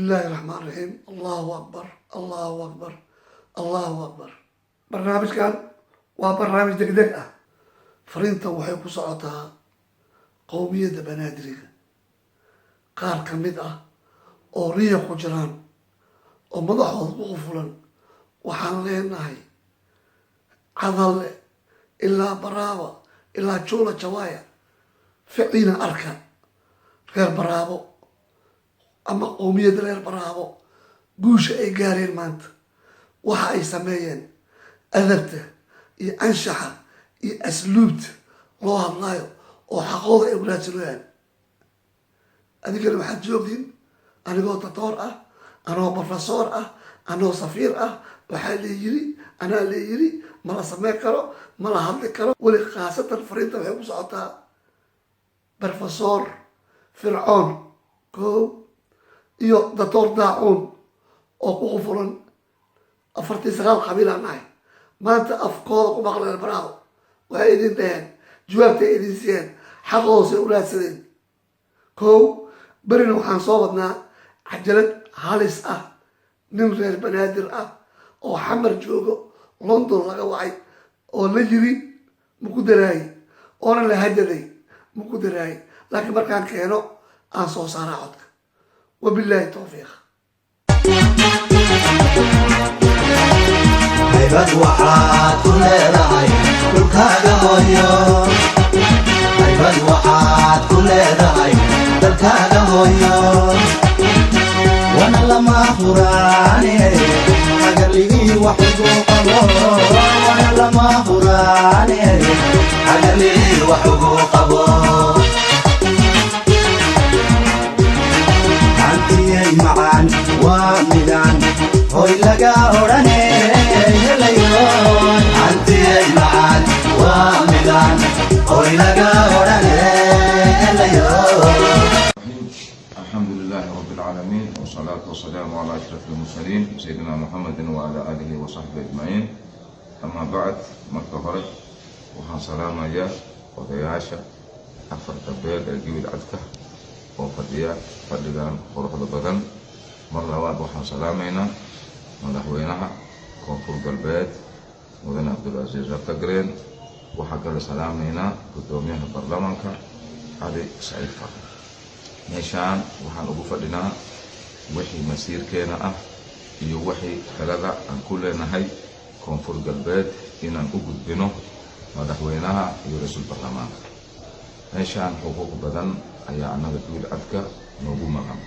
الله الرحمن الرحيم. الله أكبر الله أكبر الله أكبر. برنامج كان وبرنامج دقدقة فرينتا waxay ku socotaa qowmiyadda Banaadiriga qaar ka mid ah oo riyo ku jiraan oo madaxooda ku fulan waxaan leenahay cadalle ilaa Baraaba ilaa Juula Jawaaya ficina arka reer Baraabo ama qowmiyadda reer Baraabo guusha ay gaareen maanta waxa ay sameeyeen adabta iyo anshaxa iyo asluubta loo hadlayo oo xaqooda ay wanaagsanayaan. adigana waxaad joogtiin anigoo doctor ah anoo professor ah anoo safiir ah waxaa leeyiri anaa leeyiri mala sameyn karo mala hadli karo weli khaasatan fariinta waxay ku socotaa professor Fircoon kow iyo doctor Daacuun oo ku furan 49 qabiil aan nahay maanta afkooda ku maqleen Baraabo waxay idin dhaheen jawaabta idin siiyeen xaqooda u raadsadeen. kow berina waxaan soo wadnaa cajalad halis ah nin reer Banaadir ah oo xamar joogo London laga wacay oo la yiri muku daraay oona la hajaday muku daraay laakiin markaan keeno aan soo saaraa codka. wabillahi tawfiiq. haybad waxaad ku leedahay dhulkaaga hooyo haybad waxaad ku leedahay dalkaaga hooyo wana lama huraane hagarligii wax ugu qabo wana lama huraane hagarligii wax ugu qabo hantiyay macaan waa midaan hoy laga odhane helayoon hantiyay macaan waa midaan hoy laga odhane helayoon. الحمد لله رب العالمين والصلاة والسلام على أشرف المرسلين سيدنا محمد وعلى آله وصحبه أجمعين. أما بعد مرتبط وحن سلام يا وضياشة أفر تبيل الجيل عدكه وفديا فديان خروح البدن مرة واحد وحن سلامينا مدحوينها كونفور قلبات مدن عبد العزيز التقرين وحق سلامينا قدوميها البرلمان علي سعيد فقط. meeshaan waxaan ugu fadhinaa wixii masiirkeena ah iyo wixii talada aan ku leenahay koonfur galbeed inaan u gudbino madaxweynaha iyo ra'iisul baarlamaanka. meeshaan xuquuq badan ayaa annaga duul cadka noogu maqan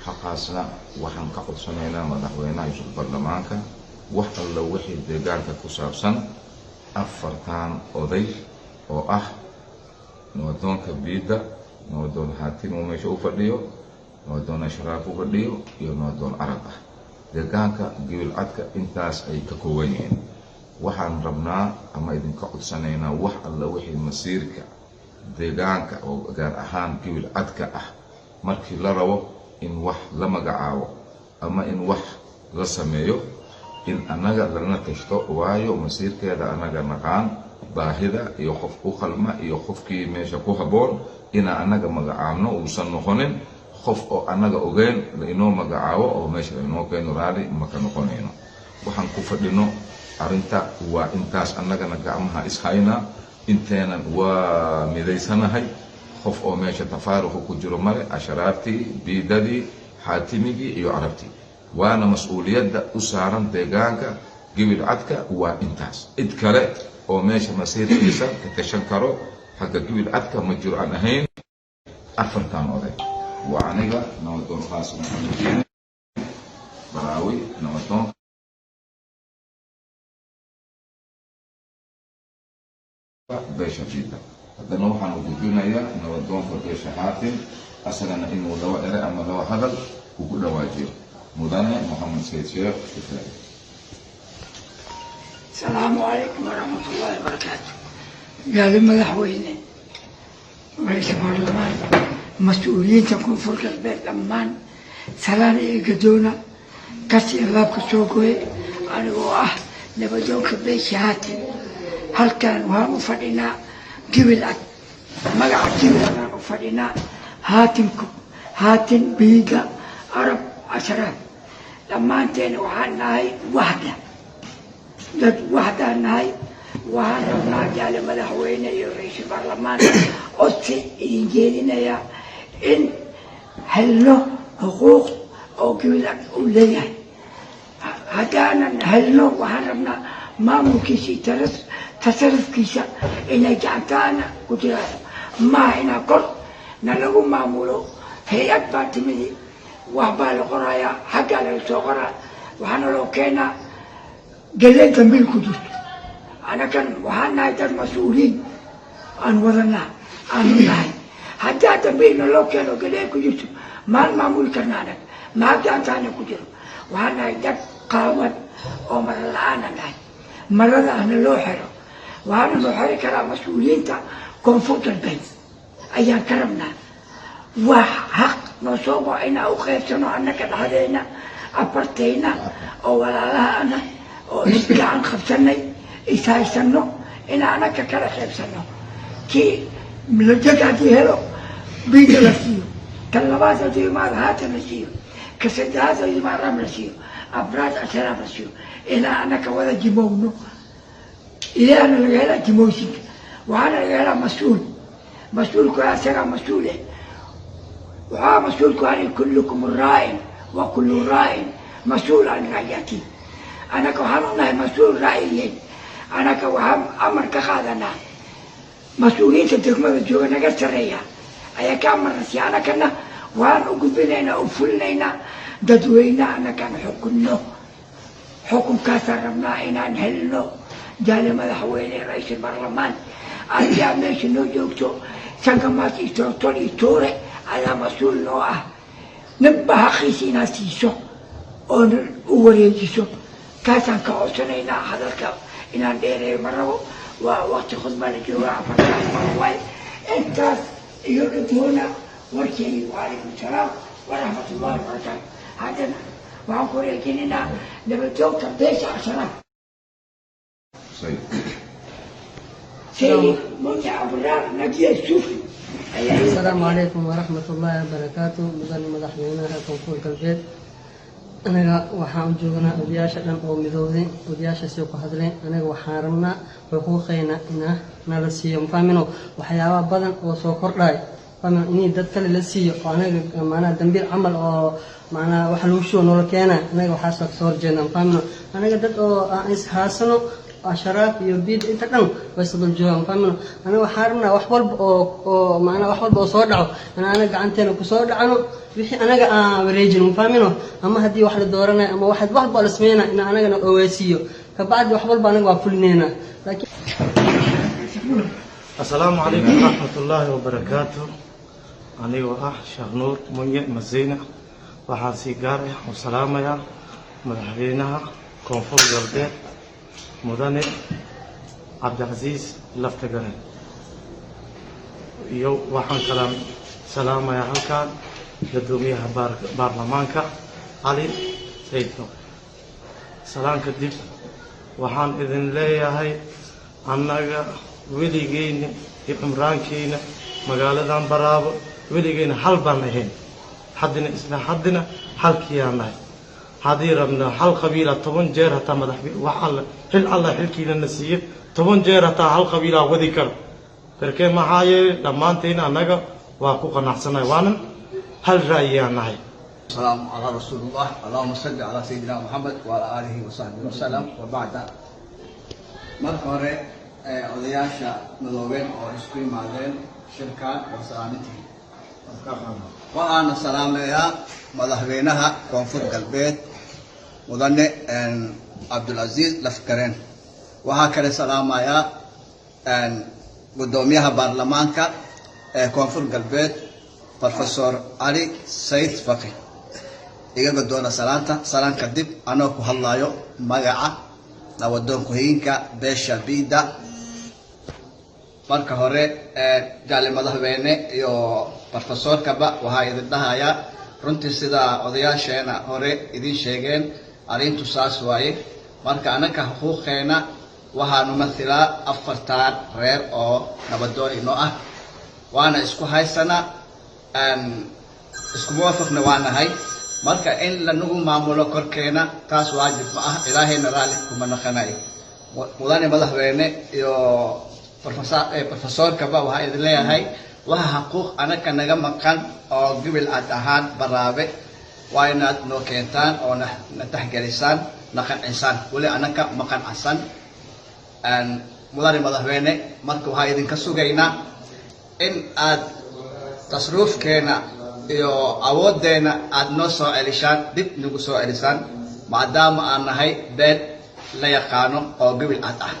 xaqaasna waxaan ka codsanaynaa madaxweynaha iyo ra'iisul baarlamaanka wax alla wixii deegaanka ku saabsan afartan oday oo ah nabdoonka biida نودون حاتم ومشي وفديو نودون شراف وفديو يو نودون عربة دكانك جيل عدك إنتاس أي ككوينين وحن ربنا أما إذن كعد سنينا وح الله وحي مسيرك دكانك أو غير أهان جيل عدك مركي لرو إن وح لما جعاو أما إن وح لسميو إن أنا لنا تشتو وايو مسيرك هذا أنا جنقان باهدا يخف أخلما يخف كي ماشى كوهبون ina anaga magacaabno uusan noqonin qof oo anaga ogeyn la inoo magacaabo oo meesha inoo keeno raali maka noqonayno. waxaan ku fadhino arinta waa intaas anagana gacmaha ishayna inteenan waa midaysanahay qof oo meesha tafaaruq ku jiro male asharaabtii biidadii xaatimigii iyo carabtii waana mas'uuliyadda u saaran deegaanka gibil cadka waa intaas cid kale oo meesha masiirkiisa ka tashan karo حتى جيل عدك مجرى عنهين أفرتان أوضي وعنيقا نودون خاصة محمدين براوي نودون بيشا جيدا هذا نوحا نودون إياه نودون بيشا حاتم أسألنا إنه لو إلي أما لو هذا وكل واجه مدنة محمد سيد شيخ كفاية. السلام عليكم ورحمة الله وبركاته. قال مدحوينه رئيس البرلمان مسؤولين تكون فرق البيت أمان سلام يقدونا كسي الله كسوقه أنا واه نبدون كبيت شهاتي هل كان وها مفردنا قبل مقع قبل مفردنا هاتم بيقى عرب أشراف لما أنتين وحنا هاي وحدة دد وحدة نهاي وحنا جال مدحوينة يرئيس البرلمان أصي إنجيلنا يا إن هلو حقوق أو قبلك أولياء هدانا هلو وحرمنا ما ممكن شيء تصرف كيسا إن جعتانا كتير ما هنا كل نلقو معمولو هي أكبر تمدي وحبال قرايا حقا لو سوقرا وحنا لو كنا قلين تنبيل كدوس أنا كان وحنا يتر مسؤولين عن وضعنا عن الله حتى تنبيل لو كانوا قلين كدوس ما المعمول كنانا ما جعتانا كتير وحنا يتر قاوات أو مرلانا ناي مرلانا لو حلو وحنا لو حلو كلا مسؤولين تا كونفوت البيت أيام كرمنا وحق نصوبه إنا أخيفتنا أنك هذينا أبرتينا أو ولا أنا أو إسلام خفتني إسايسنو إنا أنا كلا خفتنو كي ملجأ هلو بيجلسيو كلباسة دي ما هات نسيو كسداسة دي ما رام نسيو أبراج أشراف نسيو إنا أنا كولا جمونو إلى أنا لقينا جموسك وأنا لقينا مسؤول كأسرة مسؤولة وها مسؤول كأن كلكم راع وكل راع مسؤول عن رعيته أنا كهرنا مسؤول رعيين أنا كوهم أمر كخادنا مسؤولين تدركم الجوا نقصريا أي كامر نسي أنا كنا وأنا قبلنا وفلنا ددوينا أنا كان حكم كسرنا إنا نهلنا جال مدحويني رئيس البرلمان أرجع ماشي نوجوكتو سانكمات إسترطول إستوري على مسؤول نوعه نبه خيسينا سيسو وريجيسو كاسان كأوسنينا حضرك إنا نديري مرة ووقت خدمة الجوع فتاة مروي انت يردونا ورشي وعليكم السلام ورحمة الله وبركاته هذا وعنكور يجينا نبدو تبديش عشرة سيد منع أبرار نجي السوفي السلام عليكم ورحمة الله وبركاته مدن مدحوينها كونفور galbeed anaga waxaan u joognaa odayaasha dhan oo midowday odayaasha soo ku hadleen anaga waxaan rabnaa xuquuqeena nala siiyo mafaamino waxyaabo badan oo soo kordhay faamino in dad kale la siiyo oo anaga maana dambiil amal oo maana wax lagu soo nolol keena anaga waxa soo horjeedna faamino anaga dad oo aan is haasano asharaaf iyo bid inta dhan way soo joogaan faamino anaga waxaan rabnaa wax walba oo maana wax walba oo soo dhaco anaga gacanteena ku soo dhacano wixii anaga aan wareejin faamino ama hadii wax la dooranayo ama wax walba la sameeyna in anagana oweesiyo ka baad wax walba anaga waa fulneena laakiin السلام عليكم ورحمة الله وبركاته أنا شيخ نور منية مزينة وحاسي قاري وسلام يا مدحوينها كونفور galbeed مدن عبد العزيز لفتقرن يو وحن كلام سلام يا هلكان قدوميها برلمانك علي سيد نور سلام كدب وحن إذن لي هاي أنك weligeena iyo cumraankeena magaaladan baraabo weligeena hal baan ahayn haddina halkiyaanahay haddii rabna hal qabiila 10 jeer hataa madax wax alla xilkiina nasiib 10 jeer hataa hal qabiila wadi karo barkee maxaaye dhammaanteen anaga waa ku qanacsanahay waana hal ra'yiyaanahay السلام على رسول الله اللهم صل على سيدنا محمد وعلى آله وصحبه وسلم وبعد مرة odayaasha madoobeen oo isku yimaadeen shirkaan oo salaamintii waxaana salaamayaa madaxweynaha koonfur galbeed mudane Cabdulaziz Lafgareen waxaa kale salaamayaa gudoomiyaha baarlamaanka ee koonfur galbeed Professor Ali Said Faqi iga doona salaan kadib anoo ku hadlayo magaca nabadoonka beesha biida marka hore jaale madaxweyne iyo professorkaba waxa idin dhahayaa runtii sida odayaasheena hore idin sheegeen arintu saas waaye marka anaka xuquuqeena waxaanu mathalaa afartaan reer oo nabadoon inoo ah waana isku haysana isku muwaafaqna waanahay marka in lanagu maamulo korkeena taas waajib ma ah ilaahayna raalli kuma naqanayo mudane madaxweyne iyo professorkaba waxaa idin leeyahay waxa xaquuq anaka naga maqan oo gibil aad ahaan baraabe waa inaad noo keentaan oo na taxgelisaan na qancisaan weli anaka ma qanacsan mudane madaxweyne marka waxaa idinka sugaynaa in aad tasruufkeena iyo awooddeena aad noo soo celisaan dib nagu soo celisaan maadaama aan nahay beed la yaqaano oo gibil aad ah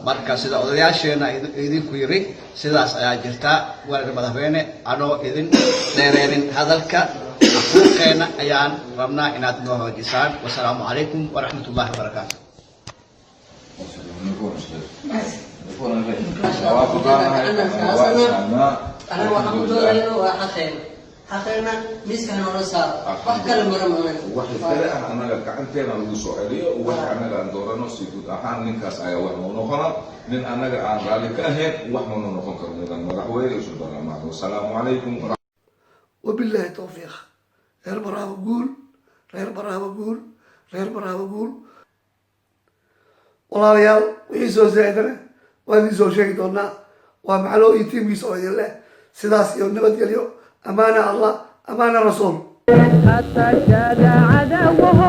marka sida odayaasheena idinku yiri sidaas ayaa jirtaa mudane madaxweyne anoo idin dheereenin hadalka xaquuqeena ayaan rabnaa inaad noo hoojisaan wasalaamu calaykum waraxmatullaahi wabarakaatu أنا وحمد الله وحقين حقينا مسك هنورسا وحكر مرمى واحد كلا أنا لك عنتنا الوسائلية وواحد أنا لأندورا نصي تود أحان نكاس أيه واحد ونخرا لأن أنا عن ذلك أهل واحد ونخرا من المدحوية وشكرا معه والسلام عليكم وبالله التوفيق غير براه بقول غير براه بقول غير براه بقول والله ريال ويسو زيدنا ويسو شيء دونا ومعلو يتم يسو يله سداس يوم نبت اليوم أمانة الله أمانة رسول حتى جاد عدوه